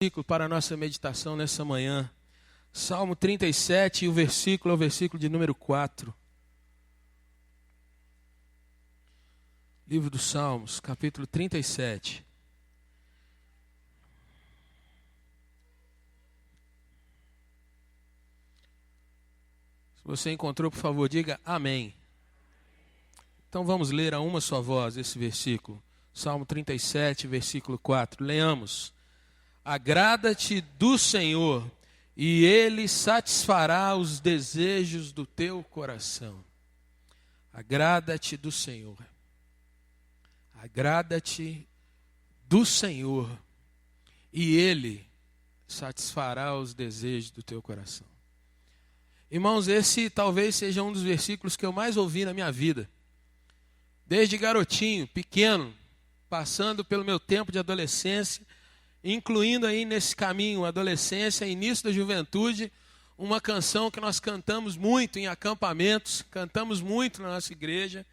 Versículo para a nossa meditação nessa manhã. Salmo 37 e o versículo é o versículo de número 4. Livro dos Salmos, capítulo 37. Se você encontrou, por favor, diga amém. Então vamos ler a uma só voz esse versículo. Salmo 37, versículo 4. Leamos. Agrada-te do Senhor, e Ele satisfará os desejos do teu coração. Agrada-te do Senhor. Agrada-te do Senhor, e Ele satisfará os desejos do teu coração. Irmãos, esse talvez seja um dos versículos que eu mais ouvi na minha vida. Desde garotinho, pequeno, passando pelo meu tempo de adolescência, incluindo aí nesse caminho, adolescência, início da juventude, uma canção que nós cantamos muito em acampamentos, cantamos muito na nossa igreja,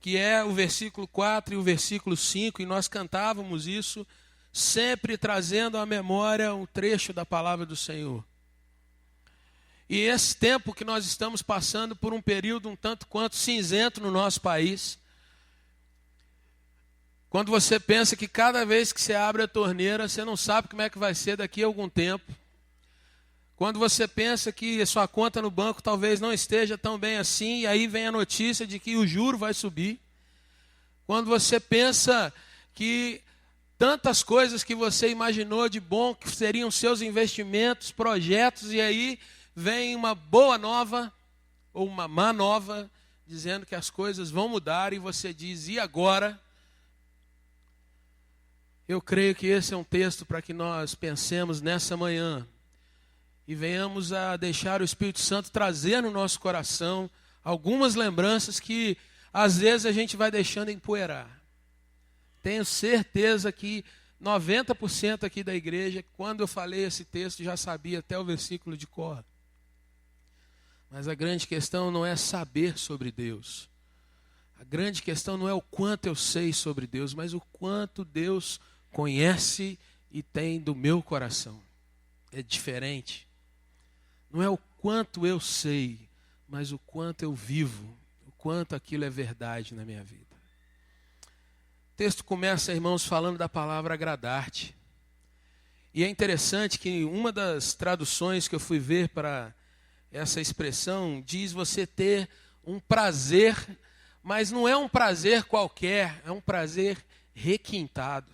que é o versículo 4 e o versículo 5, e nós cantávamos isso sempre trazendo à memória um trecho da palavra do Senhor. E esse tempo que nós estamos passando por um período um tanto quanto cinzento no nosso país, quando você pensa que cada vez que você abre a torneira, você não sabe como é que vai ser daqui a algum tempo. Quando você pensa que a sua conta no banco talvez não esteja tão bem assim, e aí vem a notícia de que o juro vai subir. Quando você pensa que tantas coisas que você imaginou de bom, que seriam seus investimentos, projetos, e aí vem uma boa nova, ou uma má nova, dizendo que as coisas vão mudar, e você diz, e agora? Eu creio que esse é um texto para que nós pensemos nessa manhã e venhamos a deixar o Espírito Santo trazer no nosso coração algumas lembranças que às vezes a gente vai deixando empoeirar. Tenho certeza que 90% aqui da igreja, quando eu falei esse texto, já sabia até o versículo de cor. Mas a grande questão não é saber sobre Deus. A grande questão não é o quanto eu sei sobre Deus, mas o quanto Deus conhece e tem do meu coração. É diferente. Não é o quanto eu sei, mas o quanto eu vivo, o quanto aquilo é verdade na minha vida. O texto começa, irmãos, falando da palavra agradar-te. E é interessante que uma das traduções que eu fui ver para essa expressão diz você ter um prazer, mas não é um prazer qualquer, é um prazer requintado.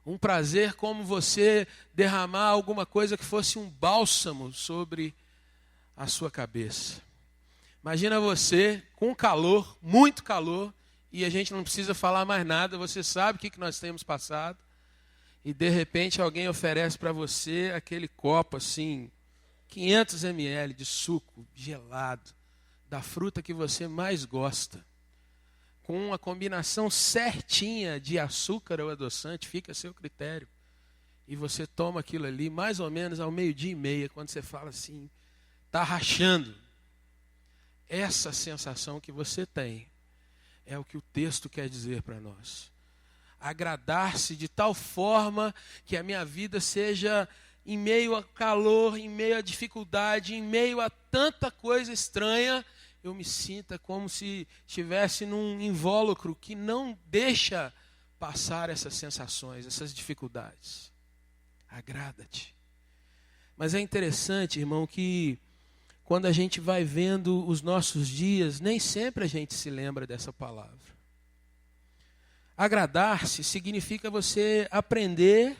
Um prazer como você derramar alguma coisa que fosse um bálsamo sobre a sua cabeça. Imagina você com calor, muito calor, e a gente não precisa falar mais nada, você sabe o que nós temos passado, e de repente alguém oferece para você aquele copo assim, 500 ml de suco gelado, da fruta que você mais gosta, com uma combinação certinha de açúcar ou adoçante, fica a seu critério. E você toma aquilo ali mais ou menos ao 12:30, quando você fala assim, está rachando. Essa sensação que você tem é o que o texto quer dizer para nós. Agradar-se de tal forma que a minha vida seja em meio a calor, em meio a dificuldade, em meio a tanta coisa estranha, eu me sinta como se estivesse num invólucro que não deixa passar essas sensações, essas dificuldades. Agrada-te. Mas é interessante, irmão, que quando a gente vai vendo os nossos dias, nem sempre a gente se lembra dessa palavra. Agradar-se significa você aprender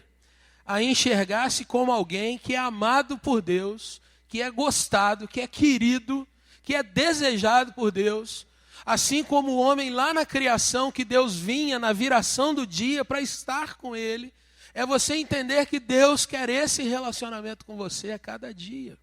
a enxergar-se como alguém que é amado por Deus, que é gostado, que é querido, que é desejado por Deus, assim como o homem lá na criação, que Deus vinha na viração do dia para estar com ele, é você entender que Deus quer esse relacionamento com você a cada dia.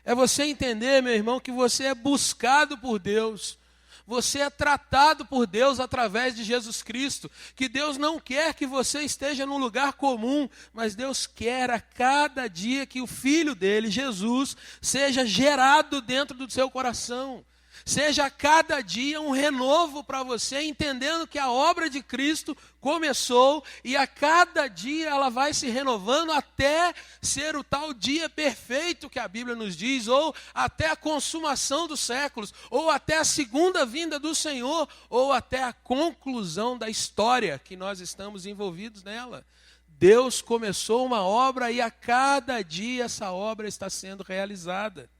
É você entender, meu irmão, que você é buscado por Deus, você é tratado por Deus através de Jesus Cristo, que Deus não quer que você esteja num lugar comum, mas Deus quer a cada dia que o Filho dele, Jesus, seja gerado dentro do seu coração. Seja a cada dia um renovo para você, entendendo que a obra de Cristo começou e a cada dia ela vai se renovando até ser o tal dia perfeito que a Bíblia nos diz, ou até a consumação dos séculos, ou até a segunda vinda do Senhor, ou até a conclusão da história que nós estamos envolvidos nela. Deus começou uma obra e a cada dia essa obra está sendo realizada.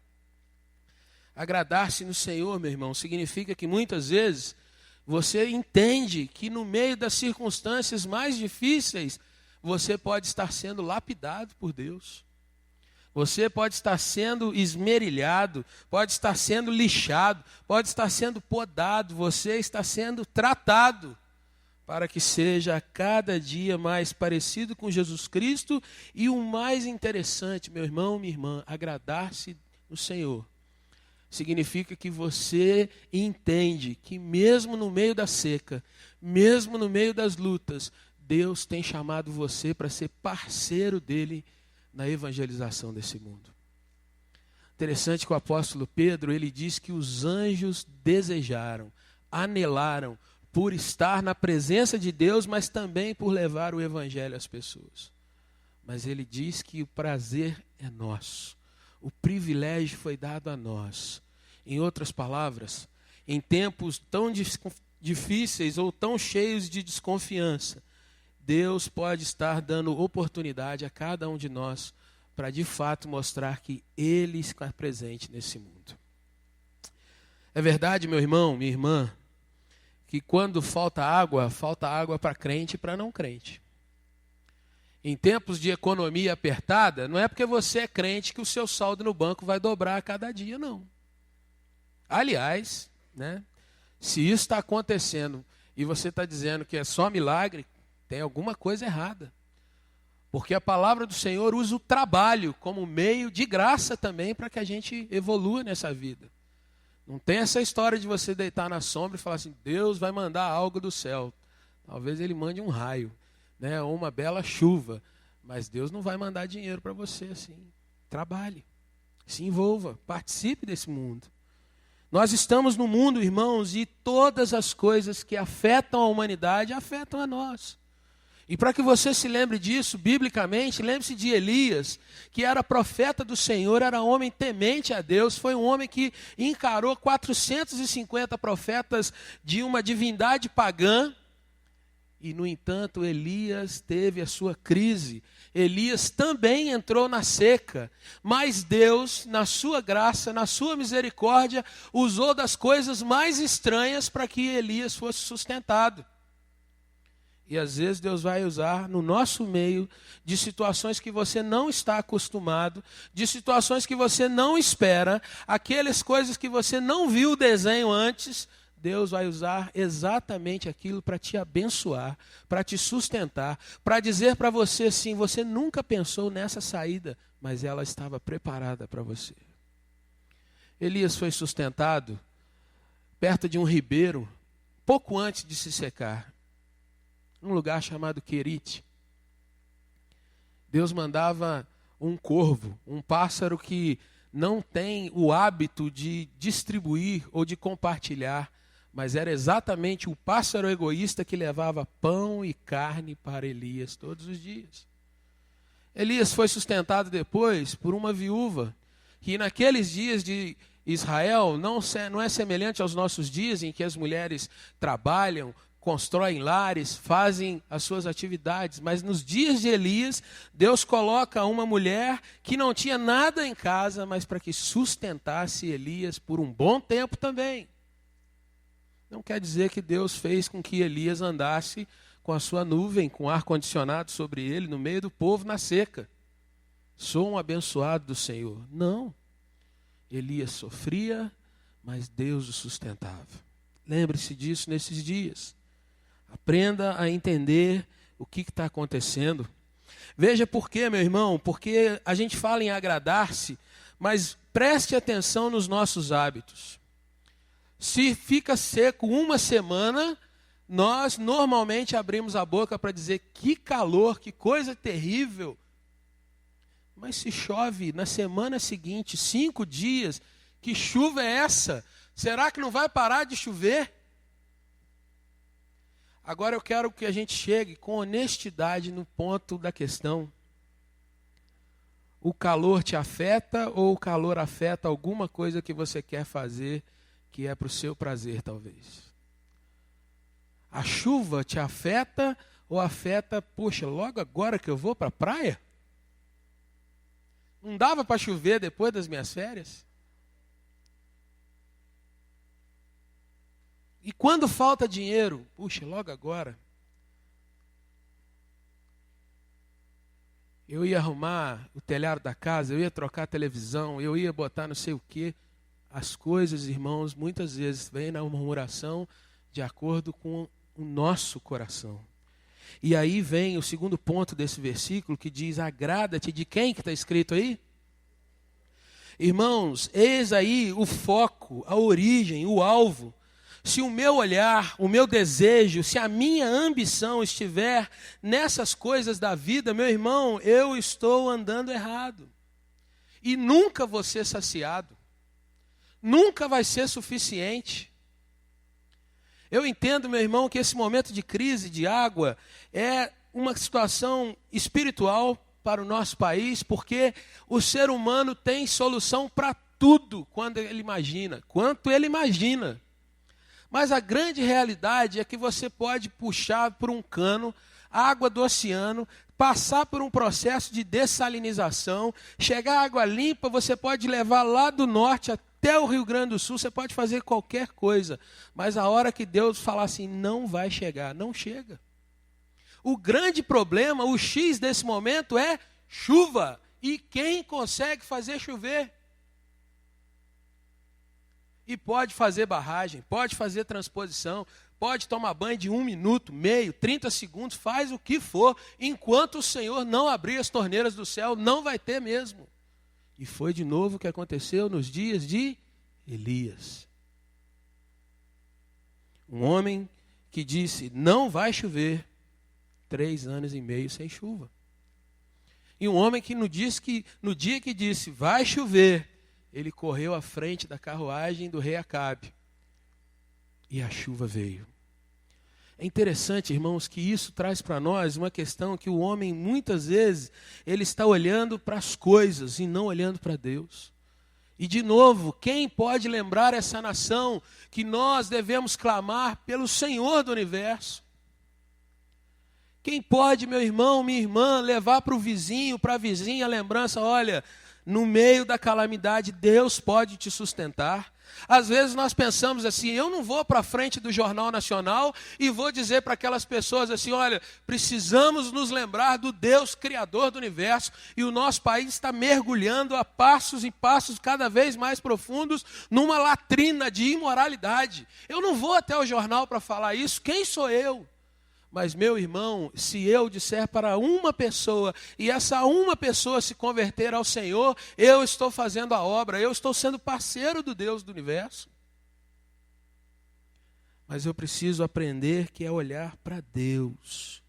Agradar-se no Senhor, meu irmão, significa que muitas vezes você entende que no meio das circunstâncias mais difíceis, você pode estar sendo lapidado por Deus. Você pode estar sendo esmerilhado, pode estar sendo lixado, pode estar sendo podado, você está sendo tratado para que seja a cada dia mais parecido com Jesus Cristo. E o mais interessante, meu irmão, minha irmã, agradar-se no Senhor significa que você entende que mesmo no meio da seca, mesmo no meio das lutas, Deus tem chamado você para ser parceiro dele na evangelização desse mundo. Interessante que o apóstolo Pedro, ele diz que os anjos desejaram, anelaram por estar na presença de Deus, mas também por levar o evangelho às pessoas. Mas ele diz que o prazer é nosso. O privilégio foi dado a nós. Em outras palavras, em tempos tão difíceis ou tão cheios de desconfiança, Deus pode estar dando oportunidade a cada um de nós para de fato mostrar que Ele está presente nesse mundo. É verdade, meu irmão, minha irmã, que quando falta água para crente e para não crente. Em tempos de economia apertada, não é porque você é crente que o seu saldo no banco vai dobrar a cada dia, não. Aliás, se isso está acontecendo e você está dizendo que é só milagre, tem alguma coisa errada. Porque a palavra do Senhor usa o trabalho como meio de graça também para que a gente evolua nessa vida. Não tem essa história de você deitar na sombra e falar assim, Deus vai mandar algo do céu. Talvez Ele mande um raio, ou uma bela chuva. Mas Deus não vai mandar dinheiro para você assim. Trabalhe, se envolva, participe desse mundo. Nós estamos no mundo, irmãos, e todas as coisas que afetam a humanidade afetam a nós. E para que você se lembre disso, biblicamente, lembre-se de Elias, que era profeta do Senhor, era homem temente a Deus, foi um homem que encarou 450 profetas de uma divindade pagã, e no entanto Elias teve a sua crise. Elias também entrou na seca, mas Deus, na sua graça, na sua misericórdia, usou das coisas mais estranhas para que Elias fosse sustentado. E às vezes Deus vai usar no nosso meio de situações que você não está acostumado, de situações que você não espera, aquelas coisas que você não viu o desenho antes. Deus vai usar exatamente aquilo para te abençoar, para te sustentar, para dizer para você assim, você nunca pensou nessa saída, mas ela estava preparada para você. Elias foi sustentado perto de um ribeiro, pouco antes de se secar, num lugar chamado Querite. Deus mandava um corvo, um pássaro que não tem o hábito de distribuir ou de compartilhar, mas era exatamente o pássaro egoísta que levava pão e carne para Elias todos os dias. Elias foi sustentado depois por uma viúva, que naqueles dias de Israel não é semelhante aos nossos dias, em que as mulheres trabalham, constroem lares, fazem as suas atividades. Mas nos dias de Elias, Deus coloca uma mulher que não tinha nada em casa, mas para que sustentasse Elias por um bom tempo também. Não quer dizer que Deus fez com que Elias andasse com a sua nuvem, com ar-condicionado sobre ele, no meio do povo na seca. Sou um abençoado do Senhor. Não. Elias sofria, mas Deus o sustentava. Lembre-se disso nesses dias. Aprenda a entender o que está acontecendo. Veja por quê, meu irmão, porque a gente fala em agradar-se, mas preste atenção nos nossos hábitos. Se fica seco uma semana, nós normalmente abrimos a boca para dizer que calor, que coisa terrível. Mas se chove na semana seguinte, 5 dias, Que chuva é essa? Será que não vai parar de chover? Agora eu quero que a gente chegue com honestidade no ponto da questão. O calor te afeta ou o calor afeta alguma coisa que você quer fazer que é para o seu prazer, talvez? A chuva te afeta ou afeta, poxa, logo agora que eu vou para a praia? Não dava para chover depois das minhas férias? E quando falta dinheiro, puxa, logo agora. Eu ia arrumar o telhado da casa, eu ia trocar a televisão, eu ia botar não sei o quê. As coisas, irmãos, muitas vezes vêm na murmuração de acordo com o nosso coração. E aí vem o segundo ponto desse versículo que diz, agrada-te de quem que está escrito aí? Irmãos, eis aí o foco, a origem, o alvo. Se o meu olhar, o meu desejo, se a minha ambição estiver nessas coisas da vida, meu irmão, eu estou andando errado. E nunca vou ser saciado. Nunca vai ser suficiente. Eu entendo, meu irmão, que esse momento de crise de água é uma situação espiritual para o nosso país, porque o ser humano tem solução para tudo quando ele imagina, quanto ele imagina. Mas a grande realidade é que você pode puxar por um cano água do oceano, passar por um processo de dessalinização, chegar à água limpa, você pode levar lá do norte até o Rio Grande do Sul, você pode fazer qualquer coisa. Mas a hora que Deus falar assim, não vai chegar, não chega. O grande problema, o X desse momento é chuva. E quem consegue fazer chover? E pode fazer barragem, pode fazer transposição, pode tomar banho de 1 minuto, meio, 30 segundos, faz o que for. Enquanto o Senhor não abrir as torneiras do céu, não vai ter mesmo. E foi de novo o que aconteceu nos dias de Elias. Um homem que disse, não vai chover, 3 anos e meio sem chuva. E um homem que no dia que disse, vai chover, ele correu à frente da carruagem do rei Acabe. E a chuva veio. É interessante, irmãos, que isso traz para nós uma questão que o homem, muitas vezes, ele está olhando para as coisas e não olhando para Deus. E, de novo, quem pode lembrar essa nação que nós devemos clamar pelo Senhor do universo? Quem pode, meu irmão, minha irmã, levar para o vizinho, para a vizinha a lembrança, olha, no meio da calamidade, Deus pode te sustentar. Às vezes nós pensamos assim, eu não vou para frente do Jornal Nacional e vou dizer para aquelas pessoas assim, olha, precisamos nos lembrar do Deus Criador do universo e o nosso país está mergulhando a passos e passos cada vez mais profundos numa latrina de imoralidade. Eu não vou até o jornal para falar isso, quem sou eu? Mas, meu irmão, se eu disser para uma pessoa, e essa uma pessoa se converter ao Senhor, eu estou fazendo a obra, eu estou sendo parceiro do Deus do universo. Mas eu preciso aprender que é olhar para Deus.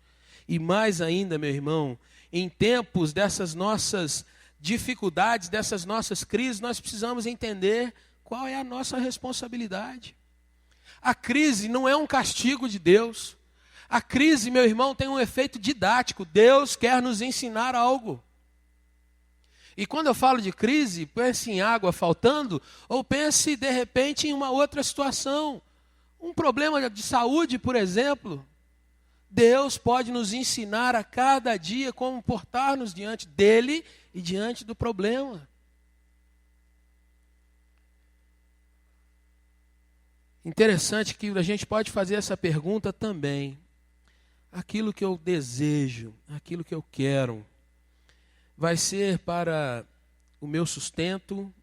E mais ainda, meu irmão, em tempos dessas nossas dificuldades, dessas nossas crises, nós precisamos entender qual é a nossa responsabilidade. A crise não é um castigo de Deus. A crise, meu irmão, tem um efeito didático. Deus quer nos ensinar algo. E quando eu falo de crise, pense em água faltando, ou pense, de repente, em uma outra situação. Um problema de saúde, por exemplo. Deus pode nos ensinar a cada dia como portar-nos diante dele e diante do problema. Interessante que a gente pode fazer essa pergunta também. Aquilo que eu desejo, aquilo que eu quero, vai ser para o meu sustento,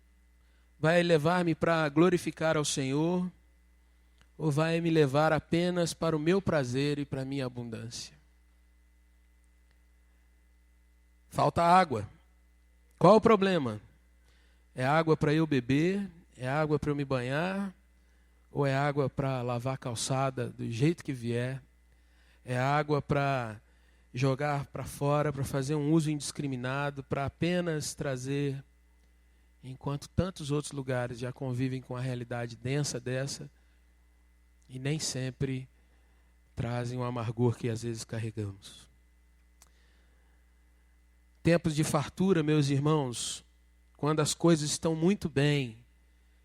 vai levar-me para glorificar ao Senhor, ou vai me levar apenas para o meu prazer e para a minha abundância? Falta água. Qual o problema? É água para eu beber? É água para eu me banhar? Ou é água para lavar a calçada do jeito que vier? É água para jogar para fora, para fazer um uso indiscriminado, para apenas trazer enquanto tantos outros lugares já convivem com a realidade densa dessa e nem sempre trazem o amargor que às vezes carregamos. Tempos de fartura, meus irmãos, quando as coisas estão muito bem,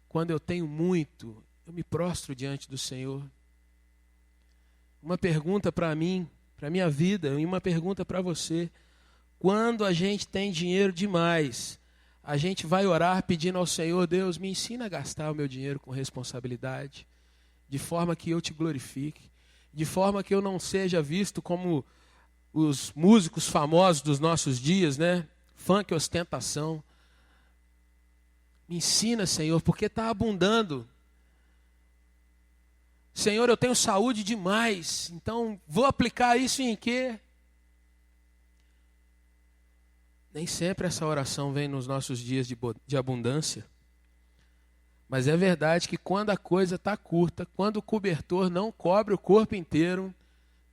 quando eu tenho muito, eu me prostro diante do Senhor. Uma pergunta para mim, para a minha vida, e uma pergunta para você. Quando a gente tem dinheiro demais, a gente vai orar pedindo ao Senhor: Deus, me ensina a gastar o meu dinheiro com responsabilidade, de forma que eu te glorifique, de forma que eu não seja visto como os músicos famosos dos nossos dias, né? Funk, ostentação. Me ensina, Senhor, porque está abundando. Senhor, eu tenho saúde demais, então vou aplicar isso em quê? Nem sempre essa oração vem nos nossos dias de abundância. Mas é verdade que quando a coisa está curta, quando o cobertor não cobre o corpo inteiro,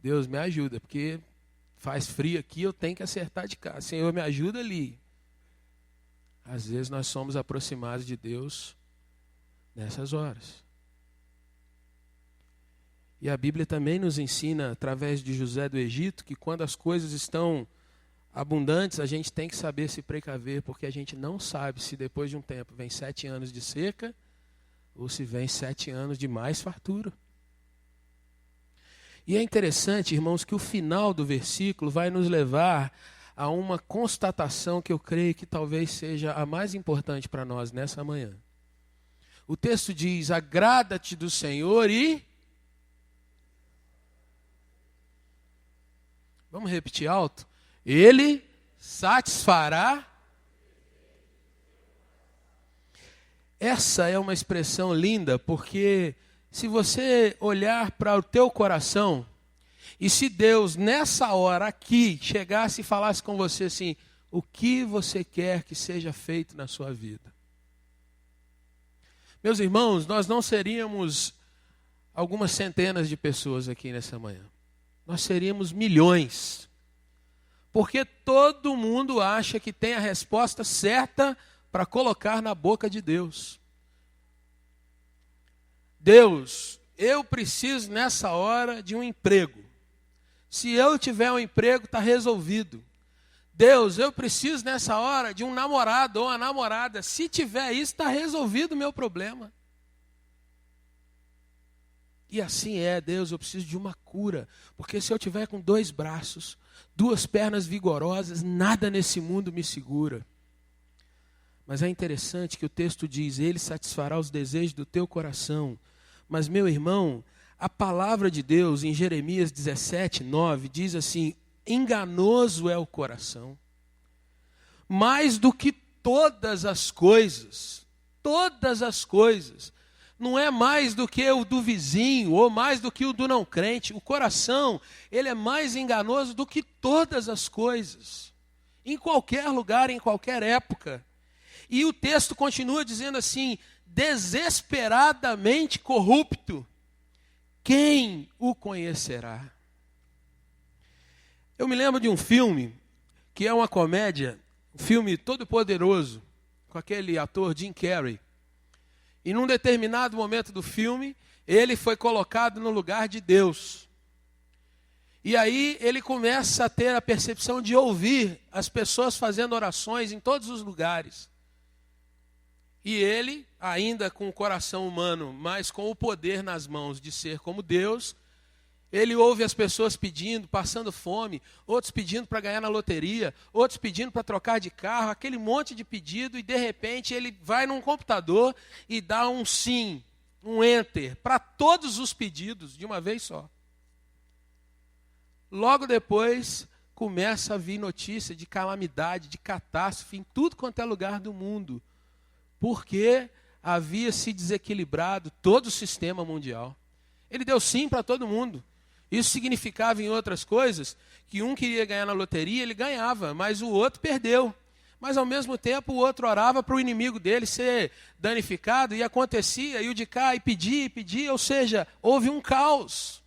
Deus me ajuda, porque faz frio aqui, eu tenho que acertar de casa. Senhor, me ajuda ali. Às vezes nós somos aproximados de Deus nessas horas. E a Bíblia também nos ensina, através de José do Egito, que quando as coisas estão abundantes, a gente tem que saber se precaver, porque a gente não sabe se depois de um tempo vem 7 anos de seca ou se vem 7 anos de mais fartura. E é interessante, irmãos, que o final do versículo vai nos levar a uma constatação que eu creio que talvez seja a mais importante para nós nessa manhã. O texto diz: agrada-te do Senhor e... Vamos repetir alto? Ele satisfará. Essa é uma expressão linda, porque se você olhar para o teu coração, e se Deus nessa hora aqui chegasse e falasse com você assim: o que você quer que seja feito na sua vida? Meus irmãos, nós não seríamos algumas centenas de pessoas aqui nessa manhã. Nós seríamos milhões. Porque todo mundo acha que tem a resposta certa para colocar na boca de Deus. Deus, eu preciso nessa hora de um emprego. Se eu tiver um emprego, está resolvido. Deus, eu preciso nessa hora de um namorado ou uma namorada. Se tiver isso, está resolvido o meu problema. E assim é, Deus, eu preciso de uma cura. Porque se eu tiver com 2 braços, 2 pernas vigorosas, nada nesse mundo me segura. Mas é interessante que o texto diz: Ele satisfará os desejos do teu coração. Mas, meu irmão, a palavra de Deus em Jeremias 17:9 diz assim: enganoso é o coração, mais do que todas as coisas. Não é mais do que o do vizinho, ou mais do que o do não crente. O coração, ele é mais enganoso do que todas as coisas. Em qualquer lugar, em qualquer época. E o texto continua dizendo assim: desesperadamente corrupto, quem o conhecerá? Eu me lembro de um filme, que é uma comédia, um filme todo poderoso, com aquele ator Jim Carrey. E num determinado momento do filme, ele foi colocado no lugar de Deus. E aí ele começa a ter a percepção de ouvir as pessoas fazendo orações em todos os lugares. E ele, ainda com o coração humano, mas com o poder nas mãos de ser como Deus, ele ouve as pessoas pedindo, passando fome, outros pedindo para ganhar na loteria, outros pedindo para trocar de carro, aquele monte de pedido, e de repente ele vai num computador e dá um sim, um enter, para todos os pedidos de uma vez só. Logo depois, começa a vir notícia de calamidade, de catástrofe em tudo quanto é lugar do mundo, porque havia se desequilibrado todo o sistema mundial. Ele deu sim para todo mundo. Isso significava, em outras coisas, que um queria ganhar na loteria, ele ganhava, mas o outro perdeu. Mas, ao mesmo tempo, o outro orava para o inimigo dele ser danificado, e acontecia, e o de cá, e pedia, ou seja, houve um caos.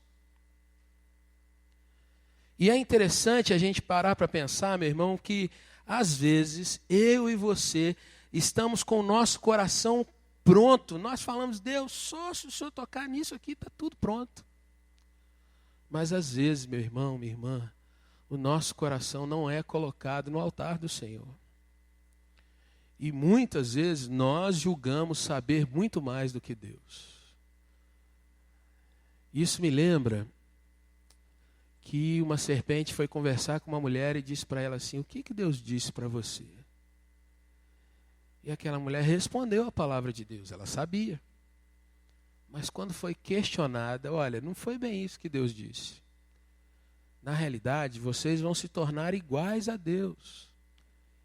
E é interessante a gente parar para pensar, meu irmão, que, às vezes, eu e você estamos com o nosso coração pronto. Nós falamos, Deus, só se o Senhor tocar nisso aqui, está tudo pronto. Mas às vezes, meu irmão, minha irmã, o nosso coração não é colocado no altar do Senhor. E muitas vezes nós julgamos saber muito mais do que Deus. Isso me lembra que uma serpente foi conversar com uma mulher e disse para ela assim, o que Deus disse para você? E aquela mulher respondeu a palavra de Deus, ela sabia. Mas quando foi questionada, olha, não foi bem isso que Deus disse. Na realidade, vocês vão se tornar iguais a Deus.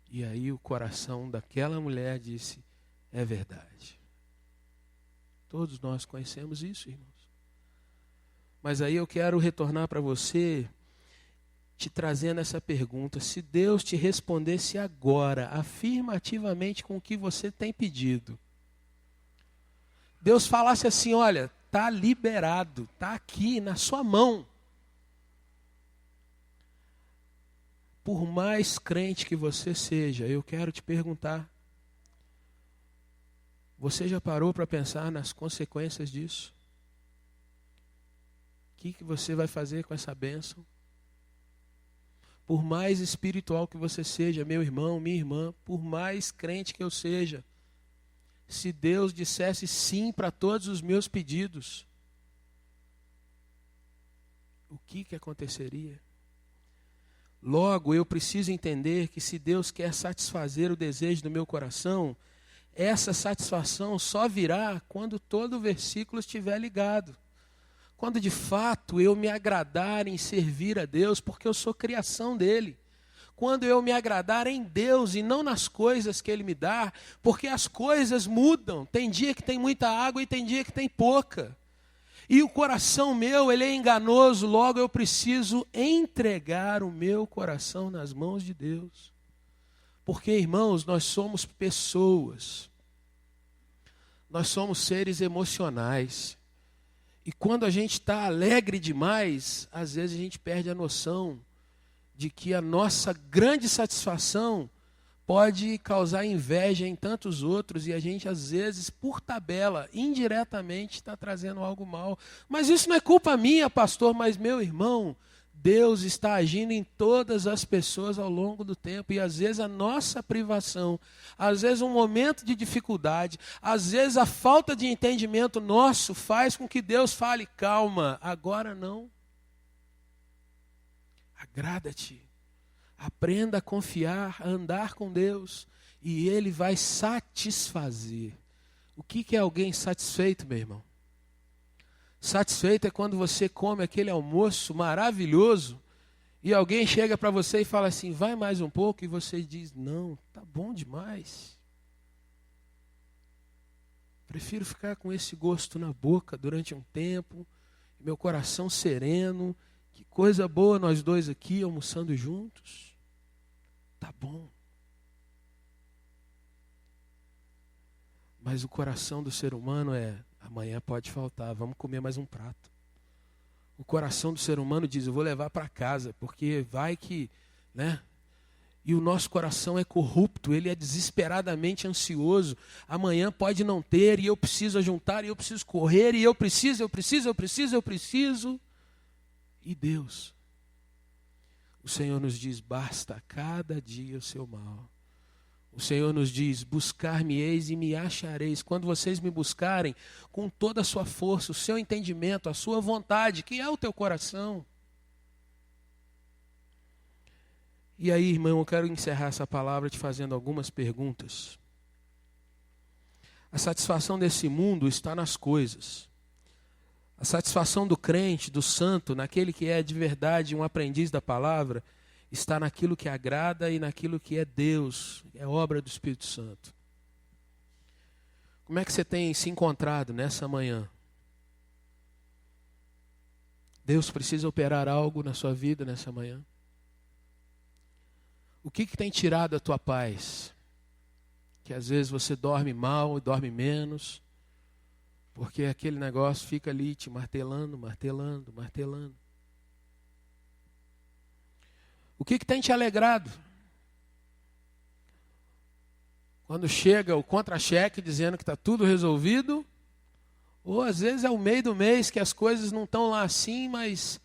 E aí o coração daquela mulher disse, é verdade. Todos nós conhecemos isso, irmãos. Mas aí eu quero retornar para você, te trazendo essa pergunta. Se Deus te respondesse agora, afirmativamente com o que você tem pedido. Deus falasse assim, olha, está liberado, está aqui na sua mão. Por mais crente que você seja, eu quero te perguntar. Você já parou para pensar nas consequências disso? O que você vai fazer com essa bênção? Por mais espiritual que você seja, meu irmão, minha irmã, por mais crente que eu seja, se Deus dissesse sim para todos os meus pedidos, o que aconteceria? Logo, eu preciso entender que se Deus quer satisfazer o desejo do meu coração, essa satisfação só virá quando todo o versículo estiver ligado. Quando de fato eu me agradar em servir a Deus, porque eu sou criação dele. Quando eu me agradar em Deus e não nas coisas que Ele me dá, porque as coisas mudam. Tem dia que tem muita água e tem dia que tem pouca. E o coração meu, ele é enganoso, logo eu preciso entregar o meu coração nas mãos de Deus. Porque, irmãos, nós somos pessoas. Nós somos seres emocionais. E quando a gente está alegre demais, às vezes a gente perde a noção de que a nossa grande satisfação pode causar inveja em tantos outros e a gente, às vezes, por tabela, indiretamente está trazendo algo mal. Mas isso não é culpa minha, pastor, mas meu irmão, Deus está agindo em todas as pessoas ao longo do tempo e às vezes a nossa privação, às vezes um momento de dificuldade, às vezes a falta de entendimento nosso faz com que Deus fale, calma, agora não. Agrada-te. Aprenda a confiar, a andar com Deus e Ele vai satisfazer. O que é alguém satisfeito, meu irmão? Satisfeito é quando você come aquele almoço maravilhoso e alguém chega para você e fala assim, vai mais um pouco, e você diz, não, tá bom demais. Prefiro ficar com esse gosto na boca durante um tempo, meu coração sereno. Que coisa boa nós dois aqui almoçando juntos. Tá bom. Mas o coração do ser humano é, amanhã pode faltar, vamos comer mais um prato. O coração do ser humano diz, eu vou levar para casa, porque vai que, né? E o nosso coração é corrupto, ele é desesperadamente ansioso. Amanhã pode não ter, e eu preciso ajuntar, e eu preciso correr, e eu preciso. E Deus, o Senhor nos diz, basta cada dia o seu mal. O Senhor nos diz, buscar-me-eis e me achareis. Quando vocês me buscarem com toda a sua força, o seu entendimento, a sua vontade, que é o teu coração. E aí, irmão, eu quero encerrar essa palavra te fazendo algumas perguntas. A satisfação desse mundo está nas coisas. A satisfação do crente, do santo, naquele que é de verdade um aprendiz da palavra, está naquilo que agrada e naquilo que é Deus, é obra do Espírito Santo. Como é que você tem se encontrado nessa manhã? Deus precisa operar algo na sua vida nessa manhã? O que tem tirado a tua paz? Que às vezes você dorme mal e dorme menos, porque aquele negócio fica ali te martelando. O que tem te alegrado? Quando chega o contra-cheque dizendo que está tudo resolvido, ou às vezes é o meio do mês que as coisas não estão lá assim, mas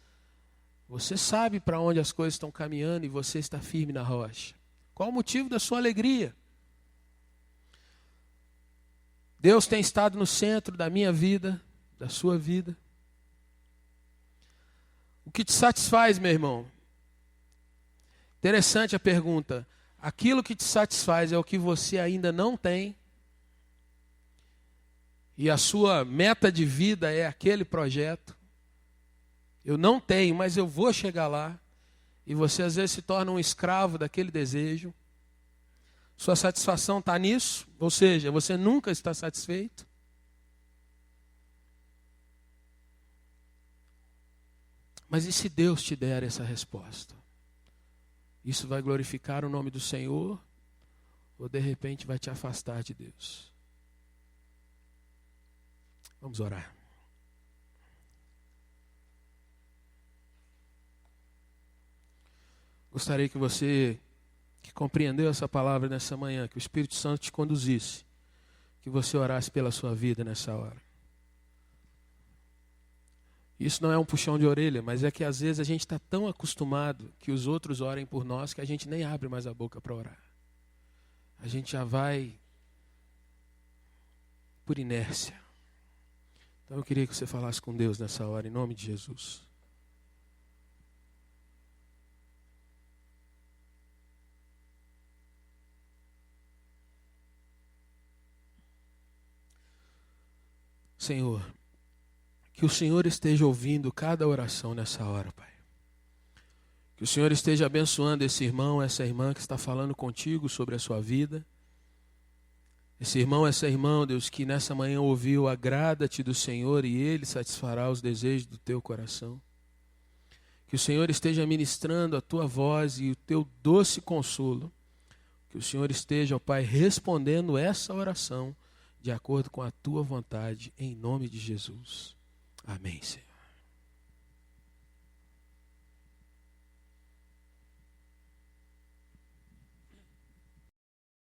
você sabe para onde as coisas estão caminhando e você está firme na rocha. Qual o motivo da sua alegria? Deus tem estado no centro da minha vida, da sua vida. O que te satisfaz, meu irmão? Interessante a pergunta. Aquilo que te satisfaz é o que você ainda não tem, e a sua meta de vida é aquele projeto. Eu não tenho, mas eu vou chegar lá. E você às vezes se torna um escravo daquele desejo. Sua satisfação está nisso, ou seja, você nunca está satisfeito. Mas e se Deus te der essa resposta? Isso vai glorificar o nome do Senhor ou de repente vai te afastar de Deus? Vamos orar. Gostaria que você, que compreendeu essa palavra nessa manhã, que o Espírito Santo te conduzisse, que você orasse pela sua vida nessa hora. Isso não é um puxão de orelha, mas é que às vezes a gente está tão acostumado que os outros orem por nós que a gente nem abre mais a boca para orar. A gente já vai por inércia. Então eu queria que você falasse com Deus nessa hora, em nome de Jesus. Senhor, que o Senhor esteja ouvindo cada oração nessa hora, Pai. Que o Senhor esteja abençoando esse irmão, essa irmã que está falando contigo sobre a sua vida. Esse irmão, essa irmã, Deus, que nessa manhã ouviu, agrada-te do Senhor e Ele satisfará os desejos do teu coração. Que o Senhor esteja ministrando a tua voz e o teu doce consolo. Que o Senhor esteja, ó Pai, respondendo essa oração de acordo com a tua vontade, em nome de Jesus. Amém, Senhor.